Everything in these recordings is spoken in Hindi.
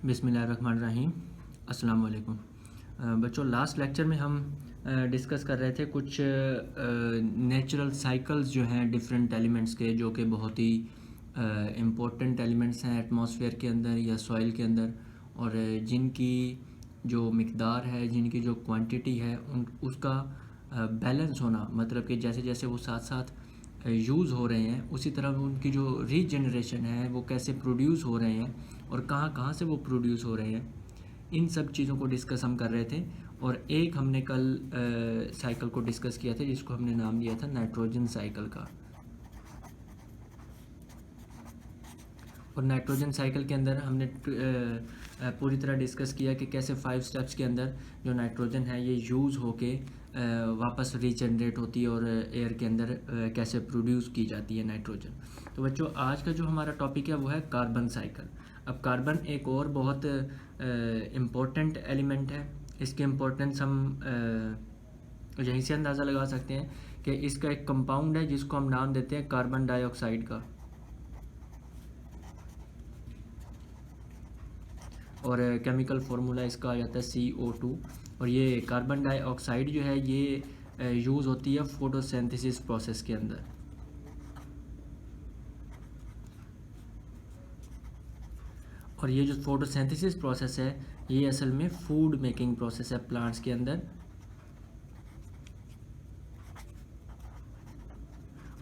बिस्मिल्लाहिर्रहमानिर्रहीम। अस्सलाम वालेकुम। बच्चों, लास्ट लेक्चर में हम डिस्कस कर रहे थे कुछ नेचुरल साइकिल्स जो हैं डिफरेंट एलिमेंट्स के, जो कि बहुत ही इम्पोर्टेंट एलिमेंट्स हैं एटमॉस्फेयर के अंदर या सॉइल के अंदर, और जिनकी जो मिकदार है, जिनकी जो क्वांटिटी है, उसका बैलेंस होना, मतलब कि जैसे जैसे वो साथ साथ यूज़ हो रहे हैं उसी तरह उनकी जो रीजनरेशन है वो कैसे प्रोड्यूस हो रहे हैं और कहाँ कहाँ से वो प्रोड्यूस हो रहे हैं, इन सब चीज़ों को डिस्कस हम कर रहे थे। और एक हमने कल साइकिल को डिस्कस किया था जिसको हमने नाम दिया था नाइट्रोजन साइकिल का। और नाइट्रोजन साइकिल के अंदर हमने पूरी तरह डिस्कस किया कि कैसे 5 स्टेप्स के अंदर जो नाइट्रोजन है ये यूज़ होके वापस रीजनरेट होती है और एयर के अंदर कैसे प्रोड्यूस की जाती है नाइट्रोजन। तो बच्चों, आज का जो हमारा टॉपिक है वो है कार्बन साइकिल। अब कार्बन एक और बहुत इम्पोर्टेंट एलिमेंट है। इसकी इम्पोर्टेंस हम यहीं से अंदाज़ा लगा सकते हैं कि इसका एक कंपाउंड है जिसको हम नाम देते हैं कार्बन डाइऑक्साइड का, और केमिकल फार्मूला इसका आ जाता है CO2। और ये कार्बन डाइऑक्साइड जो है ये यूज़ होती है फोटोसिंथेसिस प्रोसेस के अंदर। और ये जो फोटोसिंथेसिस प्रोसेस है ये असल में फूड मेकिंग प्रोसेस है प्लांट्स के अंदर।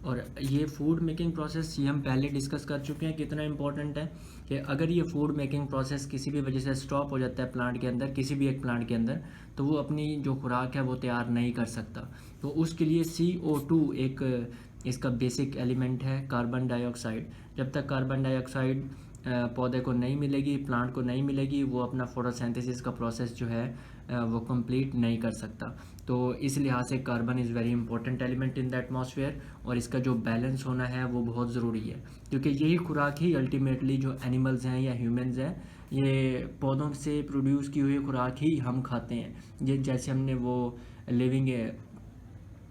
और ये फूड मेकिंग प्रोसेस ये हम पहले डिस्कस कर चुके हैं कितना इम्पोर्टेंट है कि अगर ये फूड मेकिंग प्रोसेस किसी भी वजह से स्टॉप हो जाता है प्लांट के अंदर, किसी भी एक प्लांट के अंदर, तो वो अपनी जो खुराक है वो तैयार नहीं कर सकता। तो उसके लिए CO2 एक इसका बेसिक एलिमेंट है, कार्बन डाइऑक्साइड। जब तक कार्बन डाइऑक्साइड पौधे को नहीं मिलेगी, प्लांट को नहीं मिलेगी, वो अपना फोटोसिंथेसिस का प्रोसेस जो है वो कंप्लीट नहीं कर सकता। तो इस लिहाज से carbon is very important element in the atmosphere, और इसका जो बैलेंस होना है वो बहुत ज़रूरी है, क्योंकि यही खुराक ही अल्टीमेटली जो एनिमल्स हैं या ह्यूमंस हैं, ये पौधों से प्रोड्यूस की हुई खुराक ही हम खाते हैं। ये जैसे हमने वो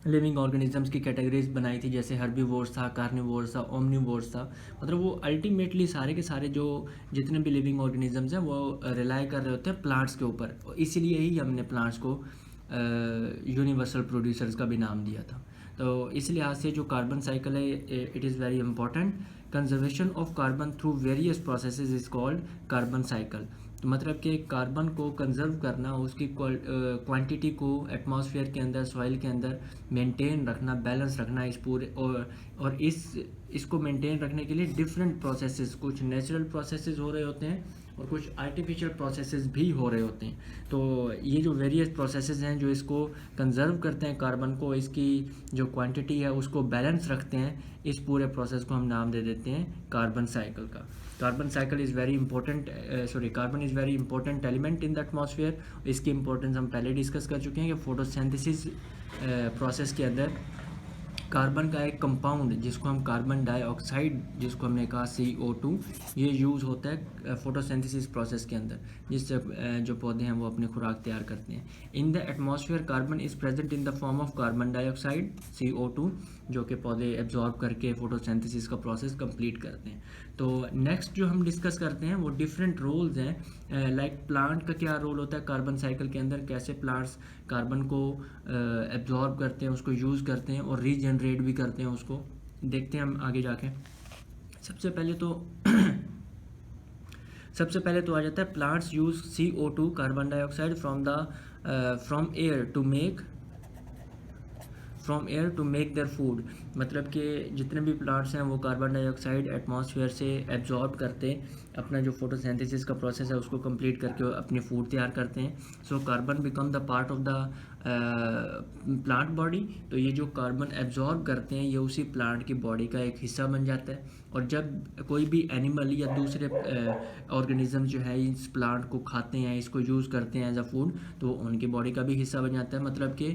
लिविंग ऑर्गेनिजम्स की कैटेगरीज बनाई थी, जैसे हर्बीवोर्स था, कार्निवोर्स था, ओमनीवोर्स था। मतलब वो अल्टीमेटली सारे के सारे जो जितने भी लिविंग ऑर्गेनिजम्स हैं वो रिलाई कर रहे होते हैं प्लांट्स के ऊपर, और इसीलिए ही हमने प्लांट्स को यूनिवर्सल प्रोड्यूसर्स का भी नाम दिया था। तो इस लिहाज से जो कार्बन साइकिल है it is very important. Conservation of carbon through various processes is called carbon cycle. तो मतलब कि कार्बन को कंजर्व करना, उसकी क्वांटिटी को एटमॉस्फेयर के अंदर, सॉइल के अंदर मेंटेन रखना, बैलेंस रखना इस पूरे, और इसको मेंटेन रखने के लिए डिफरेंट प्रोसेसेस, कुछ नेचुरल प्रोसेसेस हो रहे होते हैं और कुछ आर्टिफिशियल प्रोसेसेस भी हो रहे होते हैं। तो ये जो वेरियस प्रोसेसेस हैं जो इसको कंजर्व करते हैं कार्बन को, इसकी जो क्वांटिटी है उसको बैलेंस रखते हैं, इस पूरे प्रोसेस को हम नाम दे देते हैं कार्बन साइकिल का। Carbon cycle is very important carbon is very important element in the atmosphere. इसकी इंपॉर्टेंस हम पहले डिस्कस कर चुके हैं कि फोटोसिंथेसिस प्रोसेस के अंदर कार्बन का एक कंपाउंड जिसको हम कार्बन डाइऑक्साइड, जिसको हमने कहा CO2, ये यूज़ होता है फोटोसिंथेसिस प्रोसेस के अंदर, जिससे जो पौधे हैं वो अपनी खुराक तैयार करते हैं। In the atmosphere carbon is present in the form of carbon dioxide CO2, जो कि पौधे एब्जॉर्ब करके फोटोसिंथेसिस का प्रोसेस कंप्लीट करते हैं। तो नेक्स्ट जो हम डिस्कस करते हैं वो डिफरेंट रोल्स हैं, लाइक प्लांट का क्या रोल होता है कार्बन साइकिल के अंदर, कैसे प्लांट्स कार्बन को एब्जॉर्ब करते हैं, उसको यूज़ करते हैं और रीजनरेट भी करते हैं उसको। देखते हैं हम आगे जाके। सबसे पहले तो आ जाता है plants use CO2 carbon dioxide from air to make their food. मतलब कि जितने भी प्लांट्स हैं वो कार्बन डाइऑक्साइड एटमॉस्फेयर से एब्जॉर्ब करते, अपना जो फोटोसिंथेसिस का प्रोसेस है उसको कंप्लीट करके अपने फूड तैयार करते हैं। So carbon become the part of the plant body. तो ये जो कार्बन एब्जॉर्ब करते हैं ये उसी प्लांट की बॉडी का एक हिस्सा बन जाता है, और जब कोई भी एनिमल या दूसरे ऑर्गेनिज्म जो है इस प्लांट को खाते हैं, इसको यूज़ करते हैं एज अ फूड, तो उनकी बॉडी का भी हिस्सा बन जाता है। मतलब कि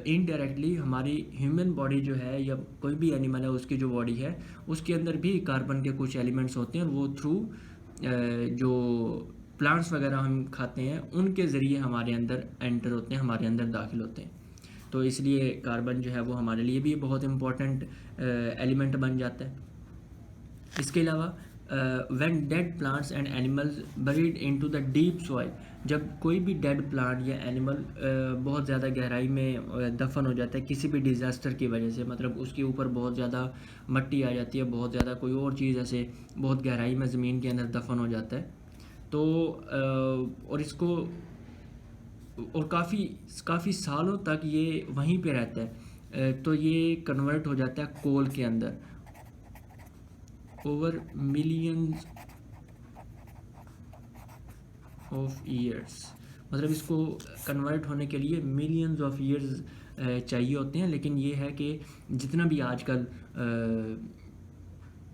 इनडायरेक्टली हमारी ह्यूमन बॉडी जो है या कोई भी एनिमल है उसकी जो बॉडी है उसके अंदर भी कार्बन के कुछ एलिमेंट्स होते हैं, और वो थ्रू जो प्लांट्स वगैरह हम खाते हैं उनके ज़रिए हमारे अंदर एंटर होते हैं, हमारे अंदर दाखिल होते हैं। तो इसलिए कार्बन जो है वो हमारे लिए भी बहुत इम्पोर्टेंट एलिमेंट बन जाता है। इसके अलावा when dead plants and animals buried into the deep soil, जब कोई भी डेड प्लांट या एनिमल बहुत ज़्यादा गहराई में दफन हो जाता है किसी भी डिज़ास्टर की वजह से, मतलब उसके ऊपर बहुत ज़्यादा मट्टी आ जाती है, बहुत ज़्यादा कोई और चीज़ ऐसे बहुत गहराई में ज़मीन के अंदर दफन हो जाता है, तो और इसको और काफ़ी सालों तक ये वहीं पे रहता है, तो ये कन्वर्ट हो जाता है कोल के अंदर ओवर मिलियंस ऑफ ईयर्स। मतलब इसको कन्वर्ट होने के लिए मिलियंस ऑफ ईयर्स चाहिए होते हैं, लेकिन ये है कि जितना भी आजकल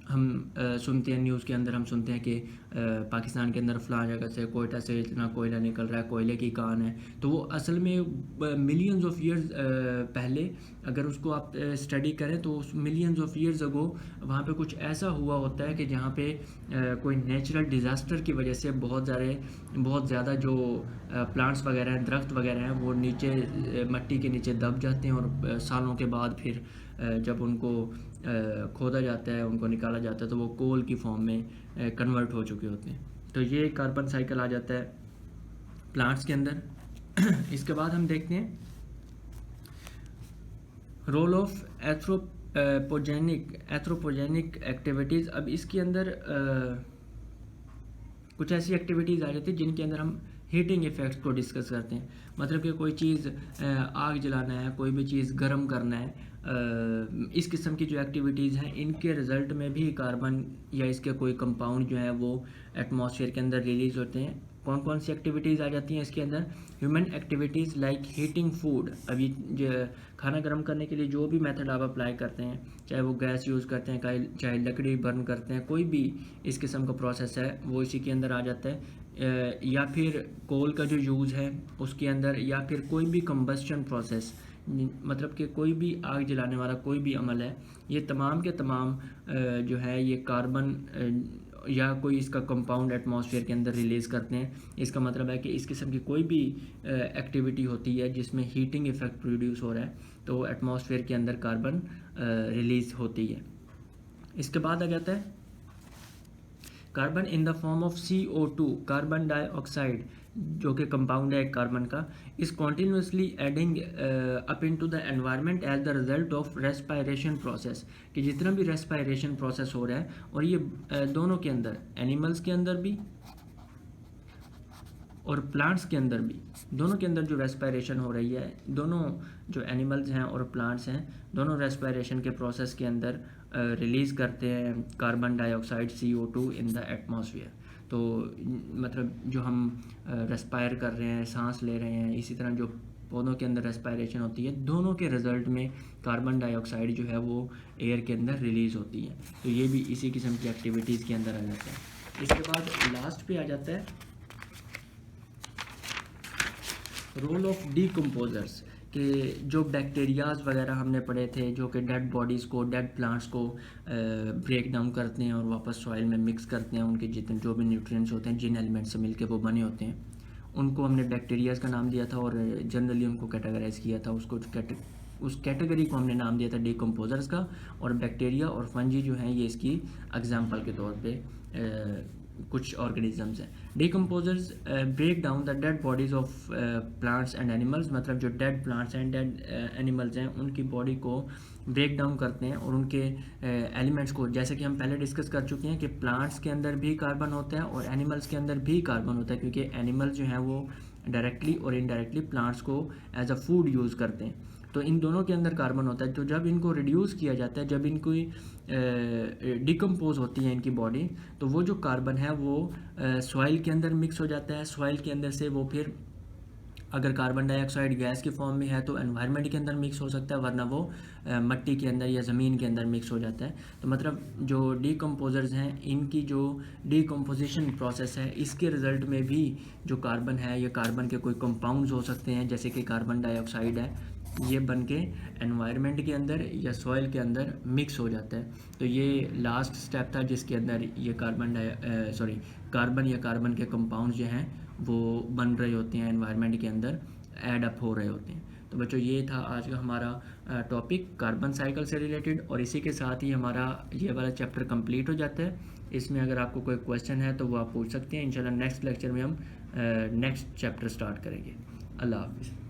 हम सुनते हैं न्यूज़ के अंदर, हम सुनते हैं कि पाकिस्तान के अंदर फ़लाँ जगह से कोयटा से इतना कोयला निकल रहा है, कोयले की कान है, तो वो असल में मिलियंस ऑफ ईयर्स पहले अगर उसको आप स्टडी करें तो उस मिलियंस ऑफ ईयर्स अगो वहाँ पे कुछ ऐसा हुआ होता है कि जहाँ पे कोई नेचुरल डिज़ास्टर की वजह से बहुत ज़्यादा जो प्लांट्स वगैरह हैं, दरख्त वगैरह हैं, वो नीचे मट्टी के नीचे दब जाते हैं, और सालों के बाद फिर जब उनको खोदा जाता है, उनको निकाला जाता है, तो वो कोल की फॉर्म में कन्वर्ट हो चुके होते हैं। तो ये कार्बन साइकिल आ जाता है प्लांट्स के अंदर। इसके बाद हम देखते हैं रोल ऑफ एथ्रोपोजेनिक एक्टिविटीज़। अब इसके अंदर कुछ ऐसी एक्टिविटीज़ आ जाती है जिनके अंदर हम हीटिंग इफ़ेक्ट्स को डिस्कस करते हैं। मतलब कि कोई चीज़ आग जलाना है, कोई भी चीज़ गर्म करना है, इस किस्म की जो एक्टिविटीज़ हैं, इनके रिज़ल्ट में भी कार्बन या इसके कोई कंपाउंड जो है वो एटमॉस्फेयर के अंदर रिलीज़ होते हैं। कौन कौन सी एक्टिविटीज़ आ जाती हैं इसके अंदर? Human activities like heating food. अभी जो खाना गर्म करने के लिए जो भी मेथड आप अप्लाई करते हैं, चाहे वो गैस यूज़ करते हैं, चाहे लकड़ी बर्न करते हैं, कोई भी इस किस्म का प्रोसेस है वो इसी के अंदर आ जाता है। या फिर कोल का जो यूज़ है उसके अंदर, या फिर कोई भी कंबस्शन प्रोसेस, मतलब कि कोई भी आग जलाने वाला कोई भी अमल है, ये तमाम के तमाम जो है ये कार्बन या कोई इसका कंपाउंड एटमॉस्फेयर के अंदर रिलीज़ करते हैं। इसका मतलब है कि इस किस्म की कोई भी एक्टिविटी होती है जिसमें हीटिंग इफेक्ट प्रोड्यूस हो रहा है, तो एटमॉस्फेयर के अंदर कार्बन रिलीज़ होती है। इसके बाद आ जाता है carbon in the form of CO2, carbon dioxide, जो कि कंपाउंड है एक कार्बन का, is continuously adding up into the environment as the result of respiration process. कि जितना भी रेस्पायरेशन प्रोसेस हो रहा है, और ये दोनों के अंदर, एनिमल्स के अंदर भी और प्लांट्स के अंदर भी, दोनों के अंदर जो रेस्पायरेशन हो रही है, दोनों जो एनिमल्स हैं और प्लांट्स हैं, दोनों रेस्पायरेशन के प्रोसेस के अंदर रिलीज़ करते हैं carbon dioxide CO2 in the atmosphere. तो मतलब जो हम रेस्पायर कर रहे हैं, सांस ले रहे हैं, इसी तरह जो पौधों के अंदर रेस्पायरेशन होती है, दोनों के रिजल्ट में कार्बन डाइऑक्साइड जो है वो एयर के अंदर रिलीज़ होती है। तो ये भी इसी किस्म की एक्टिविटीज़ के अंदर आ जाता है। इसके बाद लास्ट पे आ जाता है रोल ऑफ डीकम्पोजर्स, कि जो बैक्टीरियाज वगैरह हमने पढ़े थे, जो कि डेड बॉडीज़ को, डेड प्लांट्स को ब्रेक डाउन करते हैं और वापस सॉइल में मिक्स करते हैं, उनके जितने जो भी न्यूट्रिएंट्स होते हैं, जिन एलिमेंट से मिलके वो बने होते हैं, उनको हमने बैक्टीरियाज का नाम दिया था, और जनरली उनको कैटेगराइज किया था, उस कैटेगरी को हमने नाम दिया था डीकम्पोजर्स का। और बैक्टीरिया और फंजी जो हैं ये इसकी एग्जाम्पल के तौर पे कुछ ऑर्गेनिजम्स हैं। Decomposers break down the dead bodies of plants and animals, मतलब जो dead plants and dead animals हैं उनकी बॉडी को ब्रेक डाउन करते हैं, और उनके एलिमेंट्स को, जैसे कि हम पहले डिस्कस कर चुके हैं कि प्लांट्स के अंदर भी कार्बन होता है और एनिमल्स के अंदर भी कार्बन होता है, क्योंकि एनिमल्स जो हैं वो डायरेक्टली और इनडायरेक्टली प्लांट्स को एज अ फूड यूज़ करते हैं। तो इन दोनों के अंदर कार्बन होता है। तो जब इनको रिड्यूस किया जाता है, जब इनको डिकम्पोज होती है इनकी बॉडी, तो वो जो कार्बन है वो सॉइल के अंदर मिक्स हो जाता है। सॉइल के अंदर से वो फिर अगर कार्बन डाइऑक्साइड गैस की फॉर्म में है तो एनवायरनमेंट के अंदर मिक्स हो सकता है, वरना वो मिट्टी के अंदर या ज़मीन के अंदर मिक्स हो जाता है। तो मतलब जो डीकम्पोजर्स हैं, इनकी जो डीकम्पोजिशन प्रोसेस है, इसके रिज़ल्ट में भी जो कार्बन है, ये कार्बन के कोई कंपाउंड्स हो सकते हैं, जैसे कि कार्बन डाइऑक्साइड है, ये बन के एनवायरनमेंट के अंदर या सॉइल के अंदर मिक्स हो जाता है। तो ये लास्ट स्टेप था जिसके अंदर ये कार्बन या कार्बन के कंपाउंड्स जो हैं वो बन रहे होते हैं, एनवायरनमेंट के अंदर ऐड अप हो रहे होते हैं। तो बच्चों ये था आज का हमारा टॉपिक कार्बन साइकिल से रिलेटेड, और इसी के साथ ही हमारा ये वाला चैप्टर कंप्लीट हो जाता है। इसमें अगर आपको कोई क्वेश्चन है तो वो आप पूछ सकते हैं। इंशाल्लाह नेक्स्ट लेक्चर में हम नेक्स्ट चैप्टर स्टार्ट करेंगे। अल्लाह हाफ़िज़।